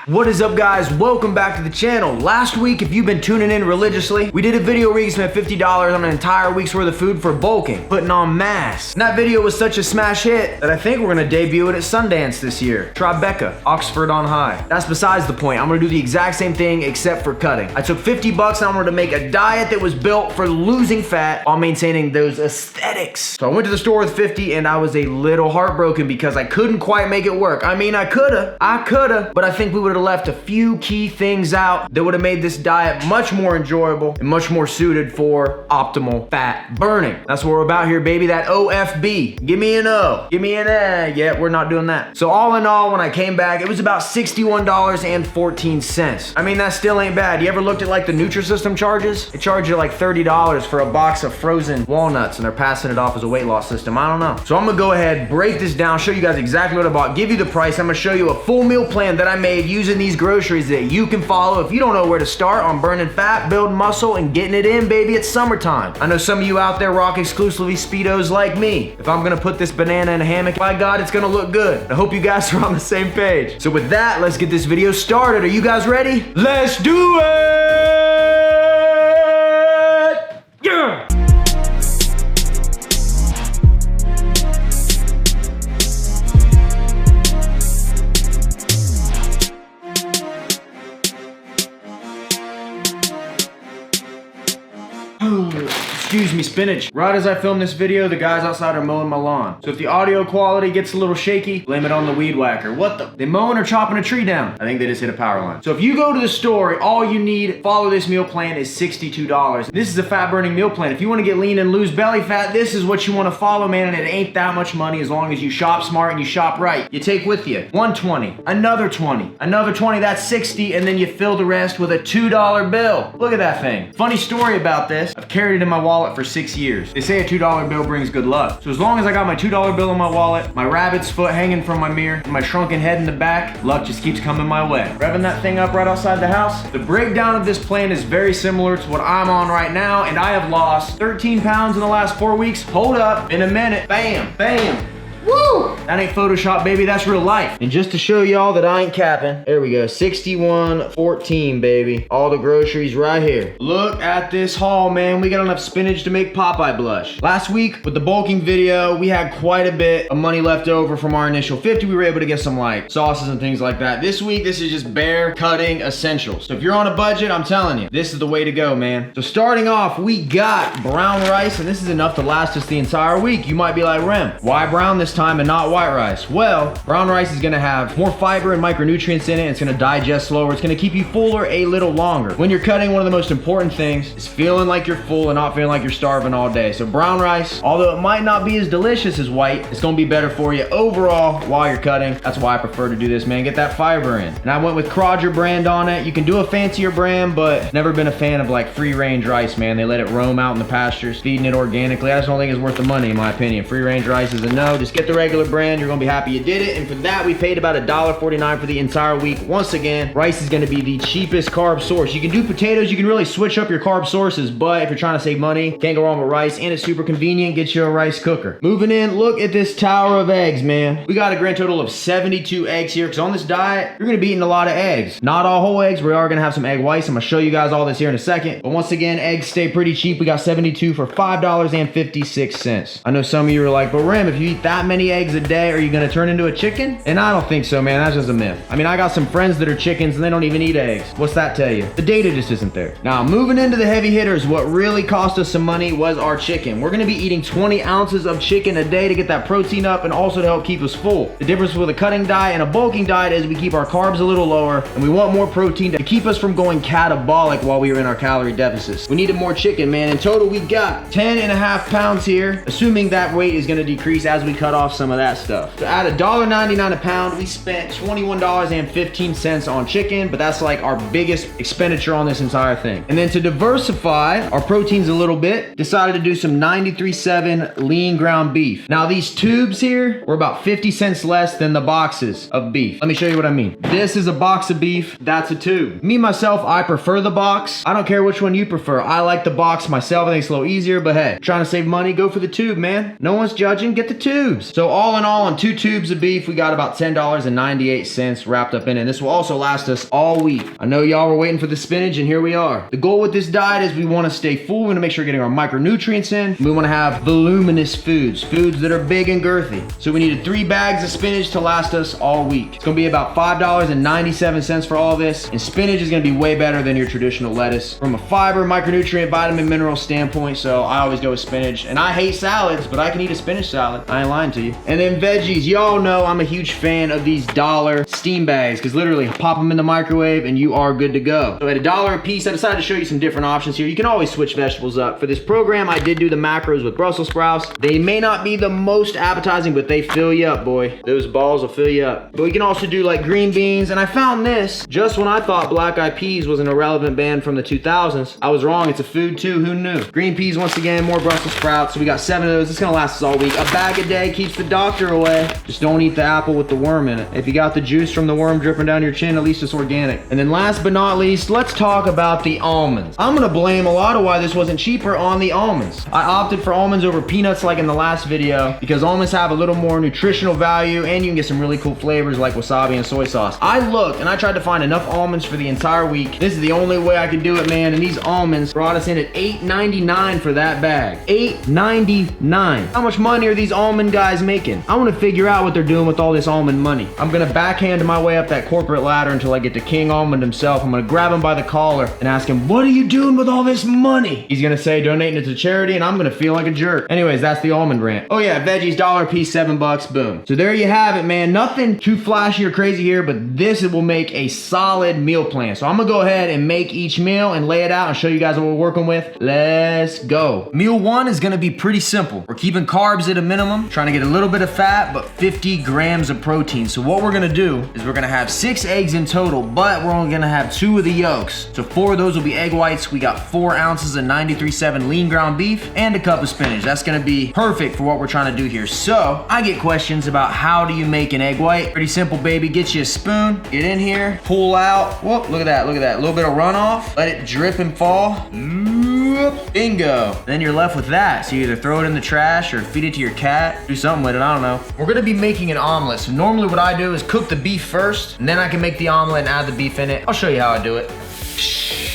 What is up, guys? Welcome back to the channel. Last week, if you've been tuning in religiously, we did a video where you spent $50 on an entire week's worth of food for bulking, putting on mass. And that video was such a smash hit that I think we're gonna debut it at Sundance this year. Tribeca, Oxford on High. That's besides the point. I'm gonna do the exact same thing except for cutting. I took 50 bucks and I wanted to make a diet that was built for losing fat while maintaining those aesthetics. So I went to the store with 50 and I was a little heartbroken because I couldn't quite make it work. I mean, I coulda, but I think we would have left a few key things out that would have made this diet much more enjoyable and much more suited for optimal fat burning. That's what we're about here, baby. That OFB. Give me an O. Give me an A. Yeah, we're not doing that. So all in all, when I came back, it was about $61.14. I mean, that still ain't bad. You ever looked at like the Nutrisystem charges? They charge you like $30 for a box of frozen walnuts and they're passing it off as a weight loss system. I don't know. So I'm gonna go ahead, break this down, show you guys exactly what I bought, give you the price. I'm gonna show you a full meal plan that I made using these groceries that you can follow if you don't know where to start on burning fat, building muscle, and getting it in, baby. It's summertime. I know some of you out there rock exclusively Speedos like me. If I'm gonna put this banana in a hammock, by God, it's gonna look good. I hope you guys are on the same page. So with that, let's get this video started. Are you guys ready? Let's do it! Yeah! Excuse me, spinach. Right as I film this video, the guys outside are mowing my lawn. So if the audio quality gets a little shaky, blame it on the weed whacker. What the? They mowing or chopping a tree down? I think they just hit a power line. So if you go to the store, all you need, follow this meal plan, is $62. This is a fat burning meal plan. If you want to get lean and lose belly fat, this is what you want to follow, man, and it ain't that much money as long as you shop smart and you shop right. You take with you $120, another 20, another 20, that's 60, and then you fill the rest with a $2 bill. Look at that thing. Funny story about this. I've carried it in my wallet for 6 years. They say a $2 bill brings good luck. So as long as I got my $2 bill in my wallet, my rabbit's foot hanging from my mirror, and my shrunken head in the back, luck just keeps coming my way. Revving that thing up right outside the house. The breakdown of this plan is very similar to what I'm on right now, and I have lost 13 pounds in the last 4 weeks. Hold up, in a minute, bam, bam. Woo! That ain't Photoshop, baby, that's real life. And just to show y'all that I ain't capping, there we go, 61.14, baby. All the groceries right here. Look at this haul, man. We got enough spinach to make Popeye blush. Last week, with the bulking video, we had quite a bit of money left over from our initial 50. We were able to get some like sauces and things like that. This week, this is just bare cutting essentials. So if you're on a budget, I'm telling you, this is the way to go, man. So starting off, we got brown rice, and this is enough to last us the entire week. You might be like, Rem, why brown this time and not white rice? Well, brown rice is gonna have more fiber and micronutrients in it. It's gonna digest slower. It's gonna keep you fuller a little longer. When you're cutting, one of the most important things is feeling like you're full and not feeling like you're starving all day. So brown rice, although it might not be as delicious as white, it's gonna be better for you overall while you're cutting. That's why I prefer to do this, man. Get that fiber in. And I went with Crodger brand on it. You can do a fancier brand, but never been a fan of like free range rice, man. They let it roam out in the pastures, feeding it organically. I just don't think it's worth the money, in my opinion. Free range rice is a no. Just get the regular brand. You're gonna be happy you did it. And for that, we paid about $1.49 for the entire week. Once again, rice is gonna be the cheapest carb source. You can do potatoes. You can really switch up your carb sources, but if you're trying to save money, can't go wrong with rice, and it's super convenient. Get you a rice cooker. Moving in, look at this tower of eggs, man. We got a grand total of 72 eggs here, because on this diet, you're gonna be eating a lot of eggs. Not all whole eggs. We are gonna have some egg whites. I'm gonna show you guys all this here in a second. But once again, eggs stay pretty cheap. We got 72 for $5.56. I know some of you are like, but Rem, if you eat that many eggs a day, are you gonna turn into a chicken? And I don't think so, man. That's just a myth. I mean, I got some friends that are chickens and they don't even eat eggs. What's that tell you? The data just isn't there. Now, moving into the heavy hitters, what really cost us some money was our chicken. We're gonna be eating 20 ounces of chicken a day to get that protein up and also to help keep us full. The difference with a cutting diet and a bulking diet is we keep our carbs a little lower and we want more protein to keep us from going catabolic while we were in our calorie deficits. We needed more chicken, man. In total, we got 10.5 pounds here, assuming that weight is gonna decrease as we cut off some of that stuff. So at $1.99 a pound, we spent $21.15 on chicken, but that's like our biggest expenditure on this entire thing. And then to diversify our proteins a little bit, decided to do some 93.7 lean ground beef. Now these tubes here were about 50 cents less than the boxes of beef. Let me show you what I mean. This is a box of beef, that's a tube. Me, myself, I prefer the box. I don't care which one you prefer. I like the box myself, I think it's a little easier, but hey, trying to save money, go for the tube, man. No one's judging, get the tubes. ribs. So all in all, on 2 tubes of beef, we got about $10.98 wrapped up in it. And this will also last us all week. I know y'all were waiting for the spinach, and here we are. The goal with this diet is we want to stay full. We want to make sure we're getting our micronutrients in. We want to have voluminous foods that are big and girthy. So we needed 3 bags of spinach to last us all week. It's going to be about $5.97 for all this. And spinach is going to be way better than your traditional lettuce from a fiber, micronutrient, vitamin, mineral standpoint. So I always go with spinach. And I hate salads, but I can eat a spinach salad. I ain't lying to you. And then veggies. Y'all know I'm a huge fan of these dollar steam bags, because literally pop them in the microwave and you are good to go. So at $1 a piece, I decided to show you some different options here. You can always switch vegetables up. For this program, I did do the macros with Brussels sprouts. They may not be the most appetizing, but they fill you up, boy. Those balls will fill you up. But we can also do like green beans. And I found this just when I thought black eyed peas was an irrelevant band from the 2000s. I was wrong. It's a food too. Who knew? Green peas, once again, more Brussels sprouts. So we got 7 of those. It's gonna last us all week. A bag a day keeps the doctor away. Just don't eat the apple with the worm in it. If you got the juice from the worm dripping down your chin, at least it's organic. And then last but not least, let's talk about the almonds. I'm gonna blame a lot of why this wasn't cheaper on the almonds. I opted for almonds over peanuts like in the last video because almonds have a little more nutritional value and you can get some really cool flavors like wasabi and soy sauce. I looked and I tried to find enough almonds for the entire week. This is the only way I could do it, man. And these almonds brought us in at $8.99 for that bag. $8.99. How much money are these almond guys making? I want to figure out what they're doing with all this almond money. I'm gonna backhand my way up that corporate ladder until I get to King Almond himself. I'm gonna grab him by the collar and ask him, what are you doing with all this money? He's gonna say donating it to charity, and I'm gonna feel like a jerk. Anyways, that's the almond rant. Oh yeah, veggies, $1 a piece, $7, boom. So there you have it, man. Nothing too flashy or crazy here, but this will make a solid meal plan. So I'm gonna go ahead and make each meal and lay it out and show you guys what we're working with. Let's go. Meal 1 is gonna be pretty simple. We're keeping carbs at a minimum, trying to get a little bit of fat, but 50 grams of protein. So what we're gonna do is we're gonna have 6 eggs in total, but we're only gonna have 2 of the yolks. So 4 of those will be egg whites. We got 4 ounces of 93.7 lean ground beef and a cup of spinach. That's gonna be perfect for what we're trying to do here. So I get questions about how do you make an egg white? Pretty simple, baby. Get you a spoon, get in here, pull out. Whoop, look at that, look at that. A little bit of runoff, let it drip and fall. Bingo. Then you're left with that. So you either throw it in the trash or feed it to your cat, do something with it, I don't know. We're gonna be making an omelet. So normally what I do is cook the beef first, and then I can make the omelet and add the beef in it. I'll show you how I do it.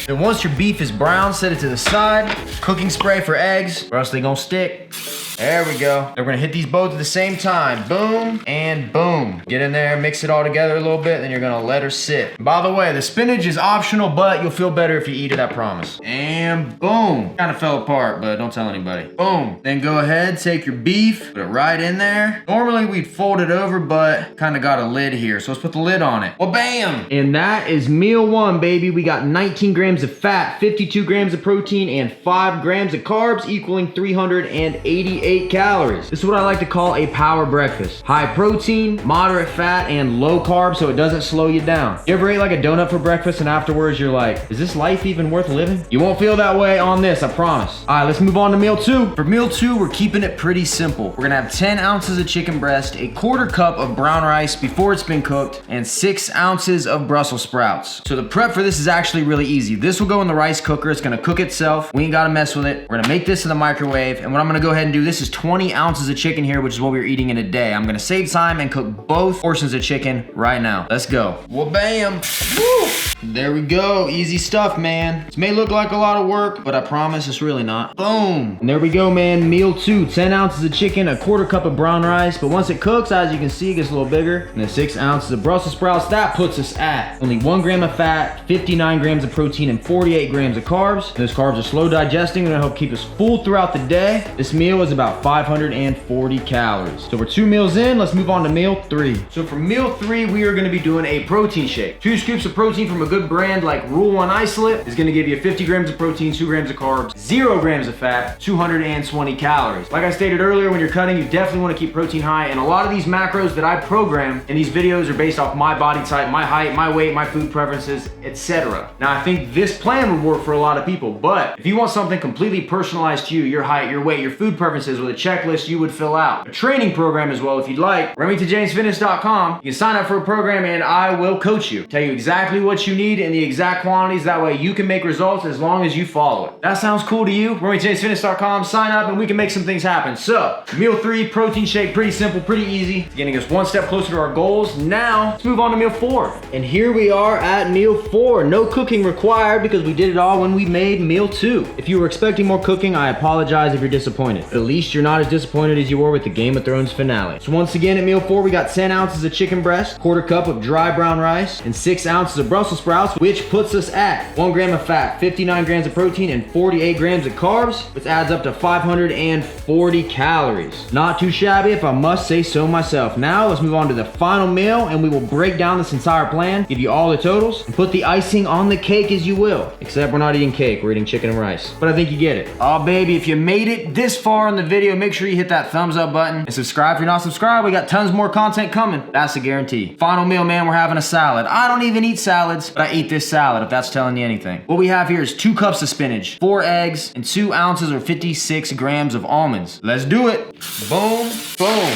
Then once your beef is brown, set it to the side. Cooking spray for eggs, or else they gonna stick. There we go. Then we're gonna hit these both at the same time. Boom and boom. Get in there, mix it all together a little bit, then you're gonna let her sit. By the way, the spinach is optional, but you'll feel better if you eat it, I promise. And boom. Kind of fell apart, but don't tell anybody. Boom. Then go ahead, take your beef, put it right in there. Normally we'd fold it over, but kind of got a lid here, so let's put the lid on it. Well, bam. And that is meal 1, baby. We got 19 grams of fat, 52 grams of protein, and 5 grams of carbs, equaling 388 calories. This is what I like to call a power breakfast. High protein, moderate fat, and low carb, so it doesn't slow you down. You ever ate like a donut for breakfast and afterwards you're like, is this life even worth living? You won't feel that way on this, I promise. All right, let's move on to meal 2. For meal 2, we're keeping it pretty simple. We're gonna have 10 ounces of chicken breast, a quarter cup of brown rice before it's been cooked, and 6 ounces of Brussels sprouts. So the prep for this is actually really easy. This will go in the rice cooker. It's gonna cook itself. We ain't gotta mess with it. We're gonna make this in the microwave, and what I'm gonna go ahead and do, this is 20 ounces of chicken here, which is what we're eating in a day. I'm gonna save time and cook both portions of chicken right now. Let's go. Well, bam. Woo. There we go. Easy stuff, man. This may look like a lot of work, but I promise it's really not. Boom. And there we go, man. Meal 2, 10 ounces of chicken, a quarter cup of brown rice, but once it cooks, as you can see, it gets a little bigger. And then 6 ounces of Brussels sprouts. That puts us at only 1 gram of fat, 59 grams of protein, and 48 grams of carbs. Those carbs are slow digesting. They're gonna help keep us full throughout the day. This meal is about 540 calories. So we're 2 meals in. Let's move on to meal 3. So for meal 3, we are gonna be doing a protein shake. 2 scoops of protein from a good brand like Rule 1 Isolate is gonna give you 50 grams of protein, 2 grams of carbs, 0 grams of fat, 220 calories. Like I stated earlier, when you're cutting, you definitely wanna keep protein high, and a lot of these macros that I program in these videos are based off my body type, my height, my weight, my food preferences, etc. Now, I think this plan would work for a lot of people, but if you want something completely personalized to you, your height, your weight, your food preferences, services with a checklist you would fill out. A training program as well if you'd like. RemingtonJamesFitness.com. You can sign up for a program and I will coach you. Tell you exactly what you need in the exact quantities. That way you can make results as long as you follow it. That sounds cool to you? RemingtonJamesFitness.com. Sign up and we can make some things happen. So, meal 3, protein shake, pretty simple, pretty easy. Getting us one step closer to our goals. Now, let's move on to meal 4. And here we are at meal 4. No cooking required because we did it all when we made meal 2. If you were expecting more cooking, I apologize if you're disappointed. But at least you're not as disappointed as you were with the Game of Thrones finale. So once again at meal 4, we got 10 ounces of chicken breast, quarter cup of dry brown rice, and 6 ounces of Brussels sprouts, which puts us at 1 gram of fat, 59 grams of protein, and 48 grams of carbs, which adds up to 540 calories. Not too shabby if I must say so myself. Now let's move on to the final meal and we will break down this entire plan, give you all the totals, and put the icing on the cake as you will. Except we're not eating cake, we're eating chicken and rice. But I think you get it. Oh baby, if you made it this far in the video, make sure you hit that thumbs up button and subscribe if you're not subscribed. We got tons more content coming. That's a guarantee. Final meal, man, we're having a salad. I don't even eat salads, but I eat this salad if that's telling you anything. What we have here is 2 cups of spinach, 4 eggs, and 2 ounces or 56 grams of almonds. Let's do it. Boom, boom.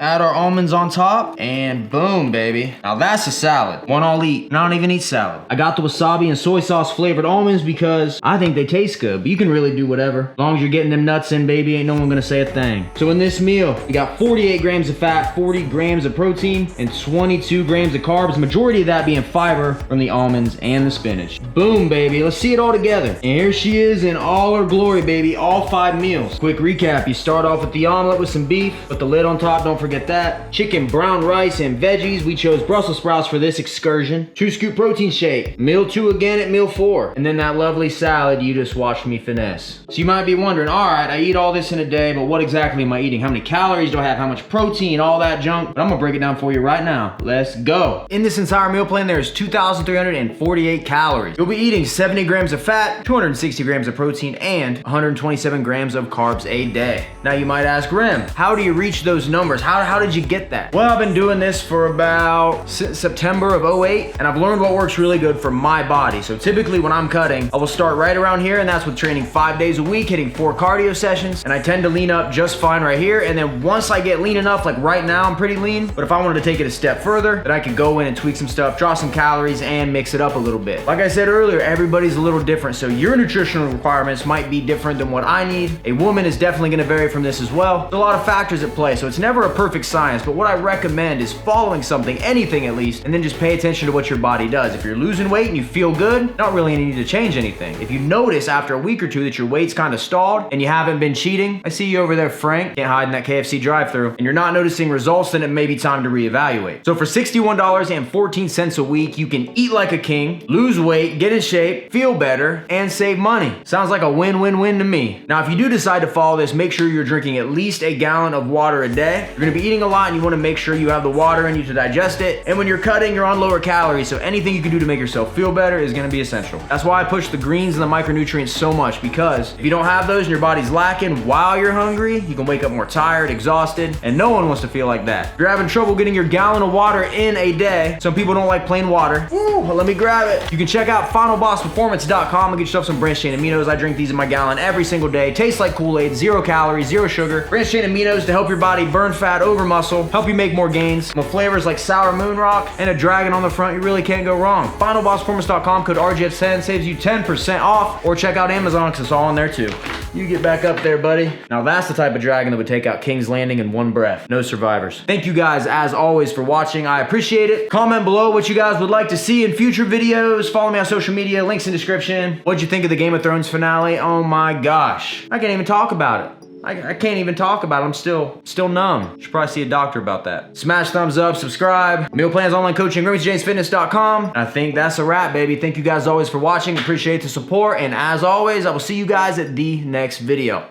Add our almonds on top, and boom, baby. Now that's a salad. One I'll eat, and I don't even eat salad. I got the wasabi and soy sauce flavored almonds because I think they taste good, but you can really do whatever. As long as you're getting them nuts in, baby, ain't no one gonna say a thing. So in this meal, we got 48 grams of fat, 40 grams of protein, and 22 grams of carbs, majority of that being fiber from the almonds and the spinach. Boom, baby, let's see it all together. And here she is in all her glory, baby, all 5 meals. Quick recap, you start off with the omelet with some beef, put the lid on top, don't forget that. Chicken, brown rice, and veggies. We chose Brussels sprouts for this excursion. 2 scoop protein shake. Meal 2 again at meal 4. And then that lovely salad you just watched me finesse. So you might be wondering, all right, I eat all this in a day, but what exactly am I eating? How many calories do I have? How much protein? All that junk. But I'm gonna break it down for you right now. Let's go. In this entire meal plan, there's 2,348 calories. You'll be eating 70 grams of fat, 260 grams of protein, and 127 grams of carbs a day. Now you might ask, Rem, how do you reach those numbers? How did you get that? Well, I've been doing this for about September of 08, and I've learned what works really good for my body. So typically when I'm cutting, I will start right around here, and that's with training 5 days a week, hitting 4 cardio sessions, and I tend to lean up just fine right here. And then once I get lean enough, like right now I'm pretty lean, but if I wanted to take it a step further, then I could go in and tweak some stuff, drop some calories, and mix it up a little bit. Like I said earlier, everybody's a little different, so your nutritional requirements might be different than what I need. A woman is definitely gonna vary from this as well. There's a lot of factors at play, so it's never a perfect science, but what I recommend is following something, anything at least, and then just pay attention to what your body does. If you're losing weight and you feel good, not really any need to change anything. If you notice after a week or 2 that your weight's kind of stalled and you haven't been cheating, I see you over there, Frank, can't hide in that KFC drive-thru, and you're not noticing results, then it may be time to reevaluate. So for $61.14 a week, you can eat like a king, lose weight, get in shape, feel better, and save money. Sounds like a win-win-win to me. Now, if you do decide to follow this, make sure you're drinking at least a gallon of water a day. You're gonna be eating a lot and you wanna make sure you have the water in you to digest it. And when you're cutting, you're on lower calories, so anything you can do to make yourself feel better is gonna be essential. That's why I push the greens and the micronutrients so much, because if you don't have those and your body's lacking while you're hungry, you can wake up more tired, exhausted, and no one wants to feel like that. If you're having trouble getting your gallon of water in a day, some people don't like plain water. Ooh, well, let me grab it. You can check out finalbossperformance.com and get yourself some branched chain aminos. I drink these in my gallon every single day. Tastes like Kool-Aid, 0 calories, 0 sugar. Branched chain aminos to help your body burn fat over muscle, help you make more gains. With flavors like sour moon rock and a dragon on the front, you really can't go wrong. Finalbossperformance.com, code RGF10 saves you 10% off, or check out Amazon because it's all in there too. You get back up there, buddy. Now that's the type of dragon that would take out King's Landing in one breath. No survivors. Thank you guys as always for watching. I appreciate it. Comment below what you guys would like to see in future videos. Follow me on social media, links in description. What'd you think of the Game of Thrones finale? Oh my gosh. I can't even talk about it. I can't even talk about it. I'm still numb. Should probably see a doctor about that. Smash thumbs up, subscribe. Meal plans, online coaching, RemingtonJamesFitness.com. I think that's a wrap, baby. Thank you guys always for watching. Appreciate the support. And as always, I will see you guys at the next video.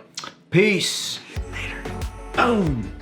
Peace. Later. Boom.